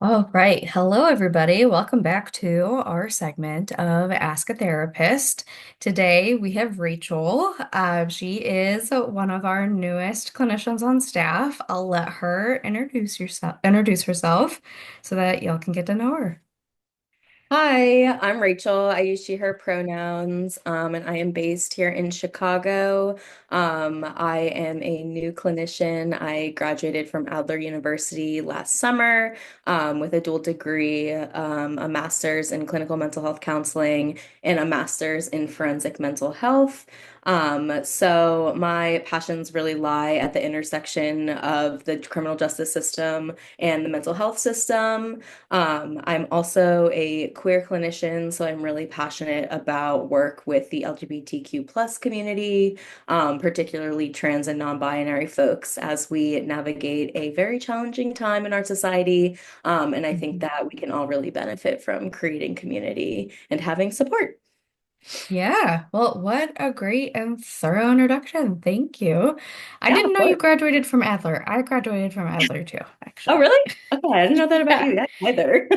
All right. Hello, everybody. Welcome back to our segment of Ask a Therapist. Today we have Rachel. She is one of our newest clinicians on staff. I'll let her introduce herself so that y'all can get to know her. Hi, I'm Rachel. I use she, her pronouns, and I am based here in Chicago. I am a new clinician. I graduated from Adler University last summer, with a dual degree, a master's in clinical mental health counseling and a master's in forensic mental health. So my passions really lie at the intersection of the criminal justice system and the mental health system. I'm also a queer clinician, so I'm really passionate about work with the LGBTQ plus community, particularly trans and non-binary folks, as we navigate a very challenging time in our society. And I think Mhm. that we can all really benefit from creating community and having support. Yeah, well, what a great and thorough introduction. Thank you. I Yeah, didn't of know you course. graduated from Adler. I graduated from Adler too, Oh, actually. really? Okay, I didn't know that about you Yeah. either.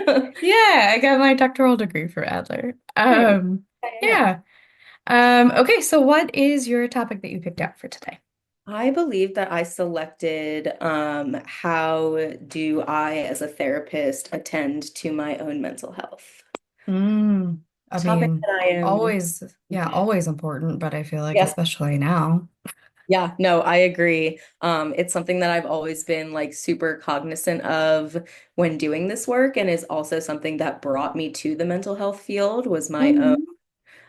Yeah, I got my doctoral degree from Adler. Nice. Yeah, yeah, yeah. Yeah. Okay, so what is your topic that you picked out for today? I believe that I selected how do I, as a therapist, attend to my own mental health. Mm, I Topic mean, that I am, always, yeah, always important, but I feel like yeah, especially now. yeah, no, I agree. It's something that I've always been like super cognizant of when doing this work, and is also something that brought me to the mental health field was my own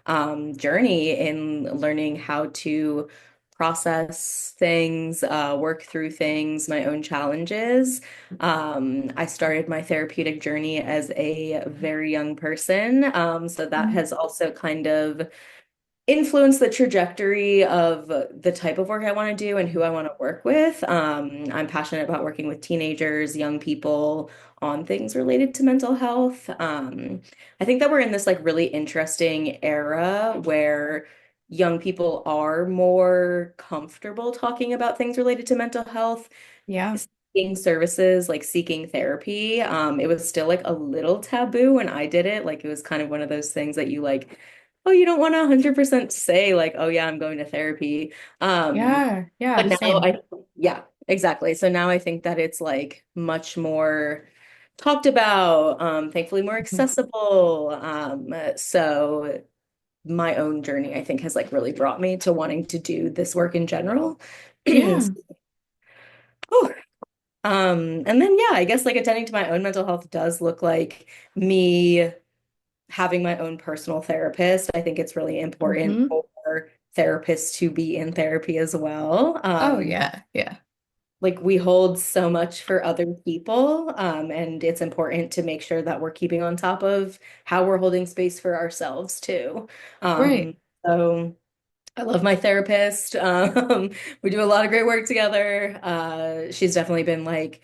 Hmm. journey in learning how to process things, work through things, my own challenges. I started my therapeutic journey as a very young person. So that has also kind of influenced the trajectory of the type of work I want to do and who I want to work with. I'm passionate about working with teenagers, young people on things related to mental health. I think that we're in this like really interesting era where young people are more comfortable talking about things related to mental health, Yeah. seeking services, like seeking therapy. It was still like a little taboo when I did it. Like it was kind of one of those things that you like, oh, you don't want to 100% say like, oh yeah, I'm going to therapy. Um, Yeah, yeah, but now same. yeah, exactly. So now I think that it's like much more talked about, thankfully more Mhm. accessible. So my own journey, I think, has like really brought me to wanting to do this work in general. Yeah. Oh, and then yeah, I guess like attending to my own mental health does look like me having my own personal therapist. I think it's really important Hmm. for therapists to be in therapy as well. Oh, yeah, yeah. Like we hold so much for other people, and it's important to make sure that we're keeping on top of how we're holding space for ourselves too. Right. So I love my therapist. We do a lot of great work together. She's definitely been like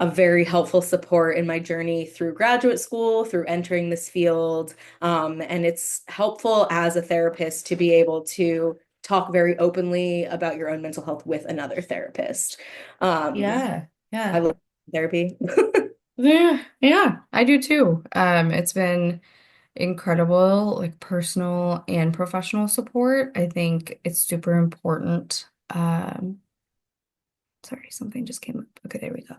a very helpful support in my journey through graduate school, through entering this field. And it's helpful as a therapist to be able to talk very openly about your own mental health with another therapist. Um, Yeah, I yeah. love therapy. Yeah, yeah, I do too. It's been incredible, like personal and professional support. I think it's super important. Sorry, something just came up. Okay, there we go.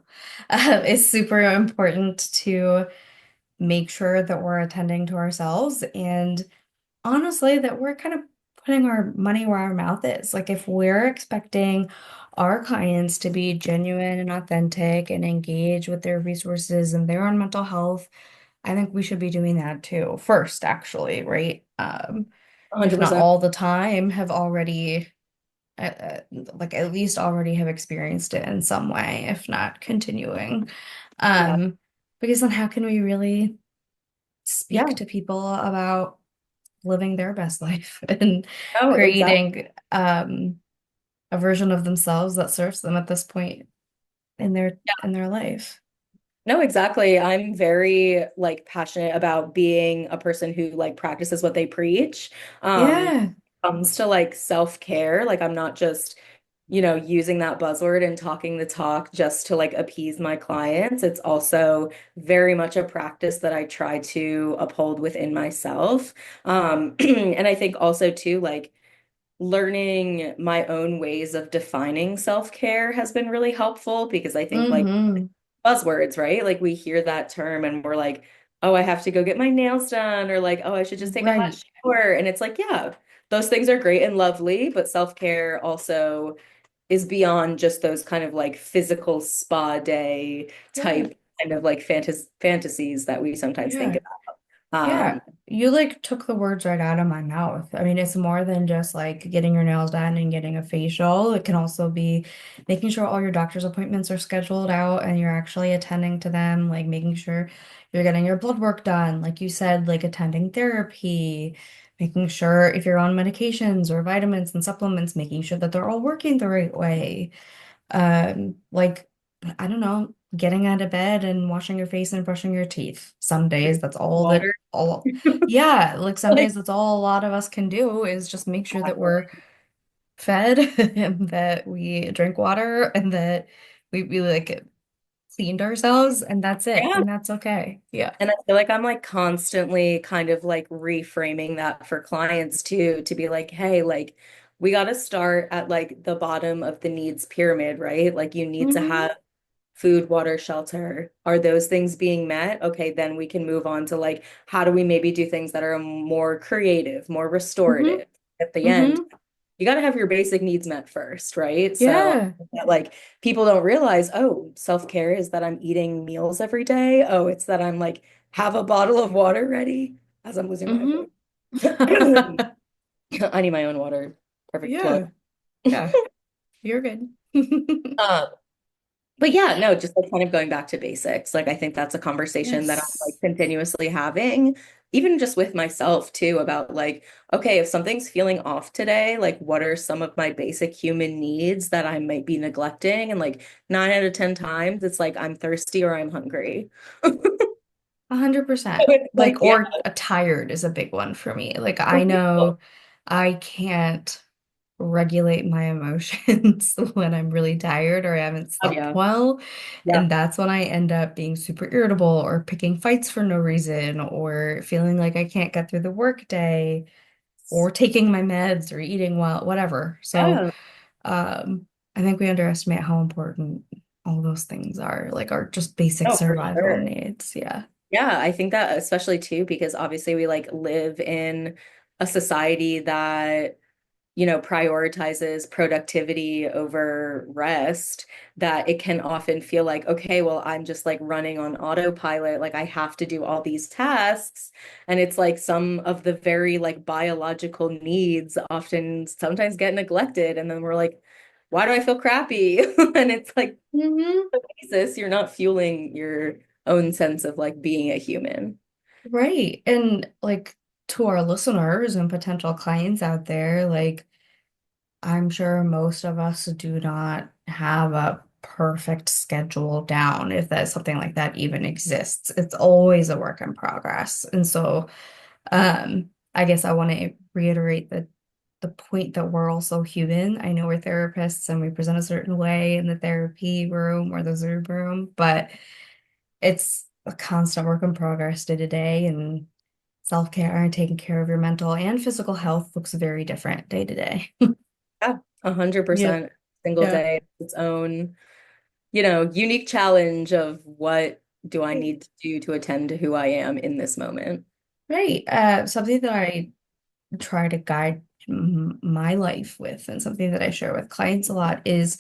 It's super important to make sure that we're attending to ourselves and honestly that we're kind of putting our money where our mouth is. Like if we're expecting our clients to be genuine and authentic and engage with their resources and their own mental health, I think we should be doing that too first, actually, right? If not 100%. all the time, have already like at least already have experienced it in some way, if not continuing. Yeah. Um, because then how can we really Yeah. speak to people about living their best life and Oh, exactly. creating a version of themselves that serves them at this point in their life. No, exactly. I'm very like passionate about being a person who like practices what they preach. Yeah. Comes to like self-care, like I'm not just using that buzzword and talking the talk just to like appease my clients. It's also very much a practice that I try to uphold within myself. And I think also too, like learning my own ways of defining self-care has been really helpful because I think like Mm-hmm. buzzwords, right? Like we hear that term and we're like, oh, I have to go get my nails done, or like, oh, I should just take a hot Right. shower. And it's like, yeah, those things are great and lovely, but self-care also is beyond just those kind of like physical spa day Yeah. type kind of like fantasies that we sometimes think Yeah. about. Yeah, you like took the words right out of my mouth. I mean, it's more than just like getting your nails done and getting a facial. It can also be making sure all your doctor's appointments are scheduled out and you're actually attending to them, like making sure you're getting your blood work done. Like you said, like attending therapy, making sure if you're on medications or vitamins and supplements, making sure that they're all working the right way. Like, I don't know, getting out of bed and washing your face and brushing your teeth. Some days that's all that Water. all yeah, like some Like, days that's all a lot of us can do is just make sure that we're fed and that we drink water and that we like cleaned ourselves and that's it. yeah. And that's okay. Yeah. And I feel like I'm like constantly kind of like reframing that for clients too, to be like, hey, like we got to start at like the bottom of the needs pyramid, right? Like you need to Mm-hmm. have food, water, shelter. Are those things being met? Okay, then we can move on to like, how do we maybe do things that are more creative, more Mm-hmm. restorative at the end? Mm-hmm. You got to have your basic needs met first, right? So, Yeah. like, people don't realize, oh, self-care is that I'm eating meals every day. Oh, it's that I'm like, have a bottle of water ready as I'm losing my Mm-hmm. voice. I need my own water. Perfect plug. Yeah. Yeah. You're good. Um, But yeah, no, just like kind of going back to basics. Like I think that's a conversation that I'm like Yes. continuously having, even just with myself too, about like, okay, if something's feeling off today, like what are some of my basic human needs that I might be neglecting? And like 9 out of 10 times, it's like I'm thirsty or I'm hungry. 100%. It's like, Like, yeah, or a tired is a big one for me. Like, I know I can't regulate my emotions when I'm really tired or I haven't oh, slept yeah, well. yeah. And that's when I end up being super irritable or picking fights for no reason or feeling like I can't get through the workday or taking my meds or eating well, whatever. So, Yeah. um, I think we underestimate how important all those things are, like our just basic Oh, for survival sure. needs. Yeah. Yeah, I think that especially too, because obviously we like live in a society that prioritizes productivity over rest, that it can often feel like, okay, well, I'm just like running on autopilot. Like I have to do all these tasks. And it's like some of the very like biological needs often sometimes get neglected. And then we're like, why do I feel crappy? And it's like, Hmm. Jesus, you're not fueling your own sense of like being a human. Right. And like to our listeners and potential clients out there, like I'm sure most of us do not have a perfect schedule down if that something like that even exists. It's always a work in progress. And so I guess I want to reiterate the point that we're also human. I know we're therapists and we present a certain way in the therapy room or the Zoom room, but it's a constant work in progress day to day, and self-care and taking care of your mental and physical health looks very different day to day. Yeah, Yeah. 100% single Yeah. day, its own unique challenge of what do I need to do to attend to who I am in this moment. Right. Something that I try to guide my life with and something that I share with clients a lot is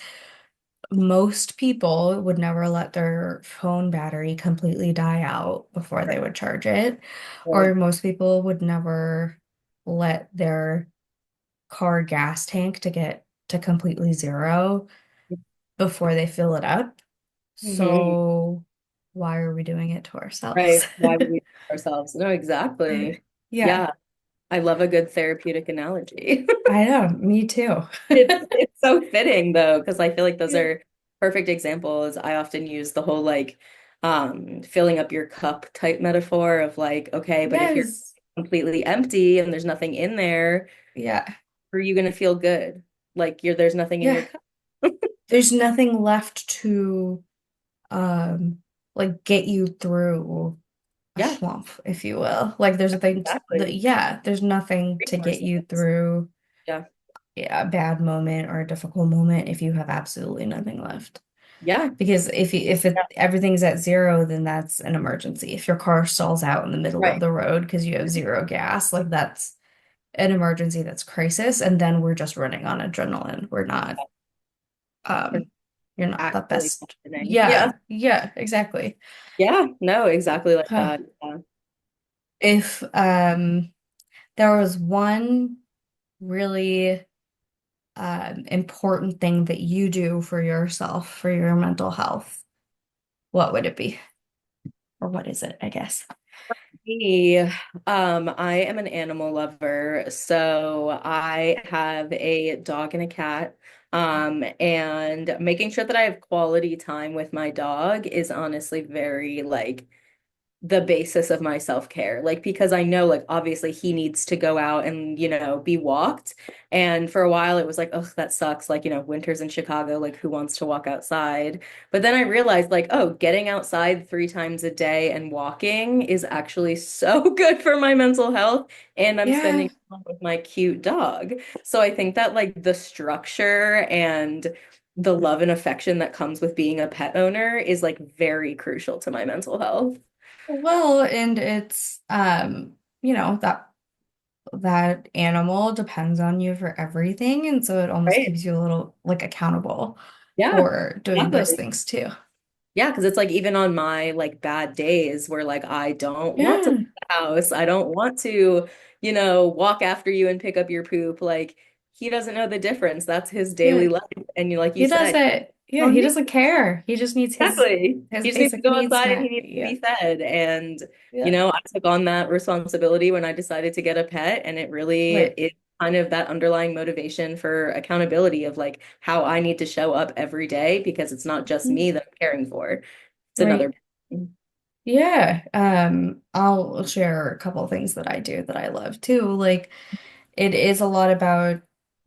most people would never let their phone battery completely die out before they would charge it, or Right. most people would never let their car gas tank to get to completely zero before they fill it up. Hmm. So why are we doing it to ourselves? Right. Why would we do ourselves? No, Right. exactly. Yeah, Yeah, I love a good therapeutic analogy. I know, me too. It's so fitting though, because I feel like those Yeah. are perfect examples. I often use the whole like filling up your cup type metaphor of like, okay, but if you're Yes. completely empty and there's nothing in there, Yeah. are you gonna feel good? Like there's nothing in your Yeah. cup. there's nothing left to um like get you through a Yeah, slump, if you will. Like there's a thing that exactly. yeah, there's nothing to get you Resources. through Yeah. yeah, a bad moment or a difficult moment if you have absolutely nothing left. Yeah. Because if Yeah. everything's at zero, then that's an emergency. If your car stalls out in the middle of Right. the road because you have zero gas, like that's an emergency, that's crisis, and then we're just running on adrenaline. We're not We're um you're not the actually best. functioning. Yeah. Yeah, yeah, exactly. Yeah. No, exactly like Huh. that. Yeah. If there was one really important thing that you do for yourself, for your mental health, what would it be? Or what is it, I guess? Me, I am an animal lover, so I have a dog and a cat. And making sure that I have quality time with my dog is honestly very like the basis of my self-care. Like because I know like obviously he needs to go out and, be walked. And for a while it was like, oh, that sucks. Like, winters in Chicago, like who wants to walk outside? But then I realized like, oh, getting outside 3 times a day and walking is actually so good for my mental health. And I'm Yeah. spending time with my cute dog. So I think that like the structure and the love and affection that comes with being a pet owner is like very crucial to my mental health. Well, and it's that animal depends on you for everything, and so it almost Right. keeps you a little like accountable Yeah, for doing those exactly. things too. Yeah, because it's like even on my like bad days where like I don't want to leave Yeah, the house, I don't want to, walk after you and pick up your poop. Like he doesn't know the difference. That's his yeah. daily life. And you like you He said, doesn't, yeah, on he you. doesn't care. He just needs Exactly. his He just needs to basic go needs outside and he met. needs to Yeah. be fed. And, Yeah. I took on that responsibility when I decided to get a pet. And it really Right. is kind of that underlying motivation for accountability of like how I need to show up every day because it's not just Mhm. me that I'm caring for. It's another. Right. Yeah. I'll share a couple of things that I do that I love too. Like it is a lot about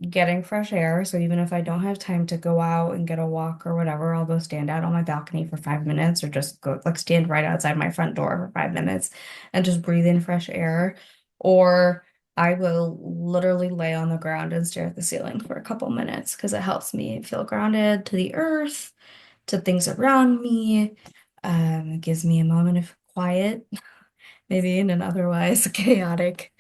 getting fresh air. So even if I don't have time to go out and get a walk or whatever, I'll go stand out on my balcony for 5 minutes or just go like stand right outside my front door for 5 minutes and just breathe in fresh air. Or I will literally lay on the ground and stare at the ceiling for a couple minutes because it helps me feel grounded to the earth, to things around me. It gives me a moment of quiet, maybe in an otherwise chaotic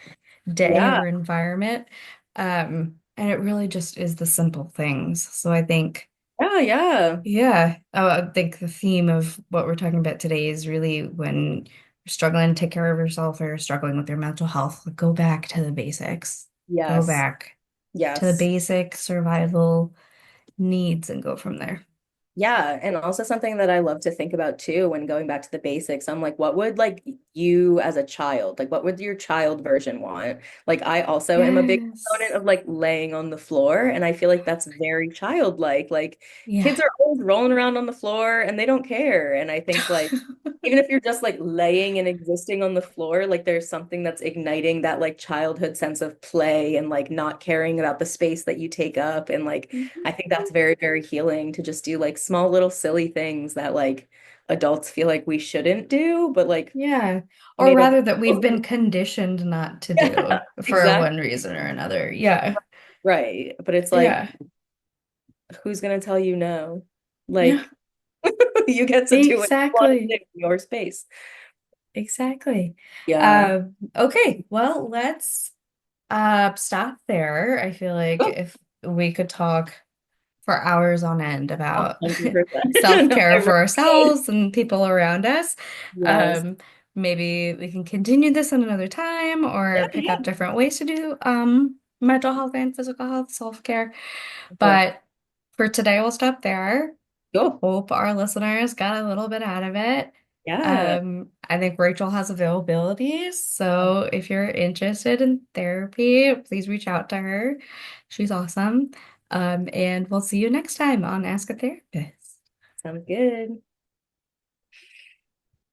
day Yeah. or environment. And it really just is the simple things. So I think, Yeah. Yeah. yeah, I think the theme of what we're talking about today is really when you're struggling to take care of yourself or you're struggling with your mental health, go back to the basics. Go Yes. back to the Yes. basic survival needs and go from there. Yeah, and also something that I love to think about too when going back to the basics, I'm like, what would like you as a child, like what would your child version want? Like I also am a big proponent Yes. of like laying on the floor, and I feel like that's very childlike. Like Yeah. kids are always rolling around on the floor and they don't care. And I think like even if you're just like laying and existing on the floor, like there's something that's igniting that like childhood sense of play and like not caring about the space that you take up and like Mhm. I think that's very, very healing to just do like small little silly things that like adults feel like we shouldn't do, but like Yeah. Or made us. rather that we've been conditioned not to Yeah, do for one exactly. reason or another. Yeah. Right. But it's like, Yeah. who's gonna tell you no? Yeah. Like you get to do what you want to Exactly. do in your space. Exactly. Yeah. Okay, well, let's stop there. I feel like Oh, if we could talk for hours on end about 100%. No, I self-care for really could. ourselves and people around us. Yes. Um, Maybe we can continue this in another time Yeah, or pick yeah. up different ways to do mental health and physical health self-care. Sure. But for today, we'll stop there. Cool. Hope our listeners got a little bit out of it. Yeah. I think Rachel has availability, so if you're interested in therapy, please reach out to her. She's awesome. And we'll see you next time on Ask a Therapist. Sounds good.